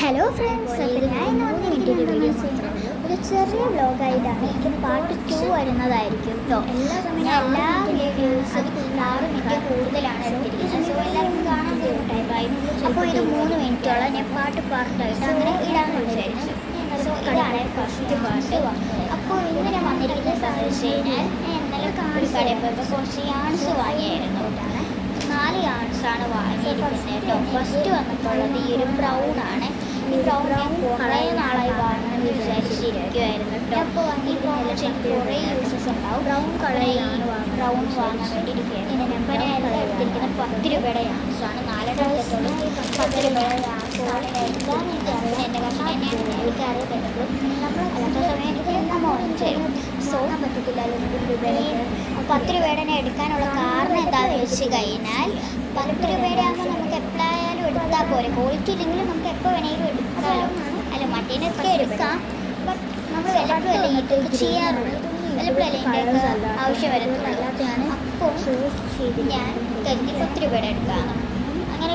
Hello friends, അപ്പോൾ ഞാൻ ഇന്ന് വന്നിരിക്കുന്നത് ഒരു ചെറിയ വ്ലോഗായിട്ടാണ്. ഇതിന് പാർട്ട് 2 വരുന്നതായിരിക്കും കേട്ടോ. എല്ലാ വീഡിയോസും 6 മിനിറ്റ് കൂടുതലാണ് എടുത്തിരിക്കുന്നത്. സോ എല്ലാവർക്കും കാണാൻ ബുദ്ധിമുട്ടായി. അപ്പോൾ ഇത് 3 മിനിറ്റോളം ഞാൻ പാർട്ടായിട്ട് അങ്ങനെ ഇടാമെന്ന് വിചാരിച്ചു. സോ ഇതാണ് ഫസ്റ്റ് പാർട്ട്. അപ്പോൾ ഇന്ന് ഞാൻ വന്നിരിക്കുന്നത് എന്താണെന്ന് വെച്ച് കഴിഞ്ഞാൽ, ഞാൻ ഇന്നലെ കടയിൽ പോയപ്പോൾ കുറച്ച് യാൺസ് വാങ്ങിയായിരുന്നു. 4 യാൺസാണ് വാങ്ങിയിരിക്കുന്നത് കേട്ടോ. ഫസ്റ്റ് വന്നിട്ടുള്ളത് ഈ ഒരു ബ്രൗൺ ആണ്. ഈ ബ്രൗൺ ഞാൻ കുറേ നാളായി വാങ്ങണമെന്ന് വിചാരിച്ചിരിക്കുമായിരുന്നു കേട്ടോ. അപ്പോൾ വാങ്ങിയിട്ട് കുറേ യൂസസ് ഉണ്ടാവും. ബ്രൗൺ വാങ്ങാൻ വേണ്ടിയിരിക്കുകയായിരുന്നു. നമ്പർ ഞാൻ എടുത്തിരിക്കുന്നത് 10 രൂപയുടെ യാൺസാണ്. 4 എടുത്തുള്ളൂ. 10 രൂപയുടെ യാൺസാണ് എടുക്കാൻ എനിക്കറിയാം. എൻ്റെ കഷ്ണം തന്നെയാണ് എനിക്കറിയപ്പെട്ടത്. അല്ലാത്ത സമയം എനിക്ക് അമ്മ വാങ്ങിച്ചു തരും. സോ പറ്റത്തില്ലല്ലോ 10 രൂപയുടെ തന്നെ എടുക്കാനുള്ള കാരണം എന്താണെന്ന് വെച്ച് കഴിഞ്ഞാൽ, 10 രൂപയുടെ ആകുമ്പോൾ നമുക്ക് എപ്പോഴായാലും എടുത്താൽ പോലെ. ക്വാളിറ്റി ഇല്ലെങ്കിലും നമുക്ക് എപ്പോൾ വേണമെങ്കിലും എടുക്കാമല്ലോ. അല്ല, മറ്റേനൊക്കെ എടുക്കാം. ബട്ട് നമ്മൾ വല്ലപ്പോഴല്ലേ ഇത് ചെയ്യാറുള്ളൂ. വല്ലപ്പോഴല്ലേ എൻ്റെ ആവശ്യം വരത്തുള്ളൂ. അപ്പോൾ ഞാൻ കരുതി 10 രൂപയുടെ എടുക്കാം. അങ്ങനെ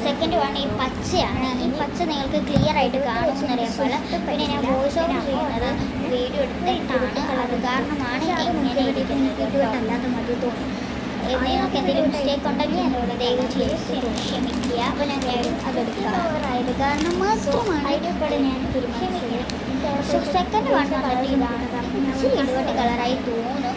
സെക്കൻഡ് വൺ ഈ പച്ചയാണ്. ഈ പച്ച നിങ്ങൾക്ക് ക്ലിയർ ആയിട്ട് കാണുമെന്നറിയാപ്പോൾ പിന്നെ ഞാൻ വോയിസ് ഓവർ ചെയ്യുന്നത് വീഡിയോ എടുത്തിട്ടാണ്. അത് കാരണമാണ് ഇങ്ങനെ ഇരിക്കുന്നത്. അല്ലാതെ മതി തോന്നി. നിങ്ങൾക്ക് എന്തെങ്കിലും മിസ്റ്റേക്ക് ഉണ്ടെങ്കിൽ എന്നോട് ദയവ് ചെയ്ത് ക്ഷമിക്കുക. അപ്പോൾ ഞാൻ അതെടുക്കാറായത് കാരണം മാത്രമാണ് ഇവിടെ ഞാൻ തീരുമാനിച്ചത്. സോ സെക്കൻഡ് വൺ വന്നിട്ട് ഇതാണ്. ഇച്ചിരി ഇടുവട്ട് കളറായി തോന്നുന്നു.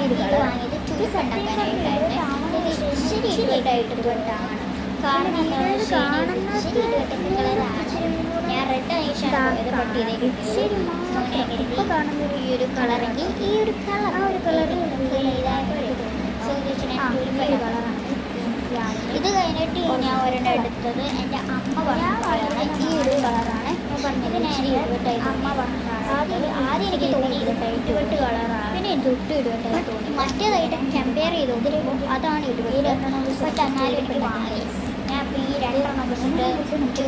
ഇത് വാങ്ങിയത് ചൂസ് ഉണ്ടാക്കാനായിട്ടായിരുന്നു. ഇത് ഇച്ചിരി ഇടുവട്ടായിട്ട് തൊട്ടാണ്. കാരണം എന്താണെന്ന് വെച്ച് കഴിഞ്ഞാൽ ഇച്ചിരി ഇടുവട്ടിൻ്റെ കളറാണ്. ഞാൻ റെഡ് ആയിട്ടാണ് പോയത്. ബട്ട് ഇതേക്ക് ഇപ്പോൾ കാണുന്ന ഈ ഒരു കളറെങ്കിൽ ഈ ഒരു കളർ ആ ഒരു കളർ ഇതായപ്പോൾ കളറാണ്. ഇത് കഴിഞ്ഞിട്ട് ഞാൻ ഒരെണ്ണം എടുത്തത് എൻ്റെ അമ്മ പറഞ്ഞ ഈ ഒരു കളറാണ്. ഇത് ഞാൻ ഇടുവട്ടായി അമ്മ പറഞ്ഞത്. ആദ്യം എനിക്ക് തോന്നി ഇടുവട്ട് കളറാണ്. പിന്നെ തൊട്ട് ഇടുവട്ടായി തോന്നി. മറ്റേതായിട്ട് കമ്പയർ ചെയ്ത് നോക്കുമ്പോൾ അതാണ് ഇടുവട്ട്. ബട്ട് എന്നാലും എനിക്ക് വാങ്ങി. ഞാൻ അപ്പോൾ ഈ 2 എണ്ണം വെച്ചിട്ട്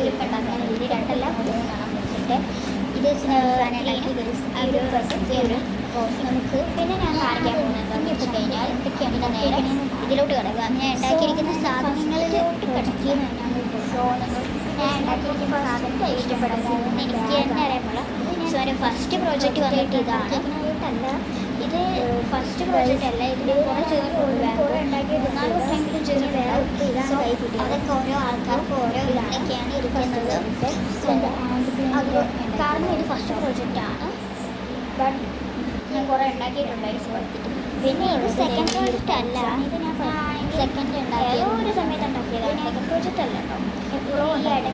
ക്ലിപ്പുണ്ടാക്കാൻ വേണ്ടി 2 അല്ല 3 എണ്ണം വെച്ചിട്ട് ഇത് ഒരു നമുക്ക് പിന്നെ ഞാൻ കാണിക്കാൻ പോകുന്നത് എന്താണെന്ന് വെച്ച് കഴിഞ്ഞാൽ, പിന്നെ നേരെ ഇതിലോട്ട് കിടക്കുക. ഞാൻ ഉണ്ടാക്കിയിരിക്കുന്ന സാധനങ്ങളിലോട്ട് കിടക്കുകയെന്ന് ഞാൻ ഉണ്ടാക്കിയിരിക്കുന്ന സാധനത്തെ ഇഷ്ടപ്പെടുന്നു എനിക്ക് തന്നെ അറിയാമുള്ള. സോ എൻ്റെ ഫസ്റ്റ് പ്രോജക്റ്റ് വന്നിട്ട് ഇതാണ്. ഇത് ഫസ്റ്റ് പ്രോജക്റ്റ് അല്ല. ഇതിന് കുറേ ചെയ്തിട്ടുള്ളൂ. 4 വർഷമെങ്കിലും ചെയ്തിട്ടുണ്ടാവും. സോ അതൊക്കെ ഓരോ ആൾക്കാർക്ക് ഓരോ ഇതിലൊക്കെയാണ് ഇരിക്കുന്നത്. സോ അത് കാരണം ഇത് ഫസ്റ്റ് പ്രോജക്റ്റാണ്. ബട്ട് ഞാൻ കുറേ ഉണ്ടാക്കിയിട്ടുണ്ടായിരുന്നു. പിന്നെ ഇത് സെക്കൻഡ് പ്രോജക്റ്റ് അല്ല. ഇത് ഞാൻ സെക്കൻഡ് ഉണ്ടാക്കിയത് ഒരു സമയത്ത് ഉണ്ടാക്കിയതാണ്. സെക്കൻഡ് പ്രോജക്റ്റ് അല്ല കേട്ടോ. എപ്പോഴും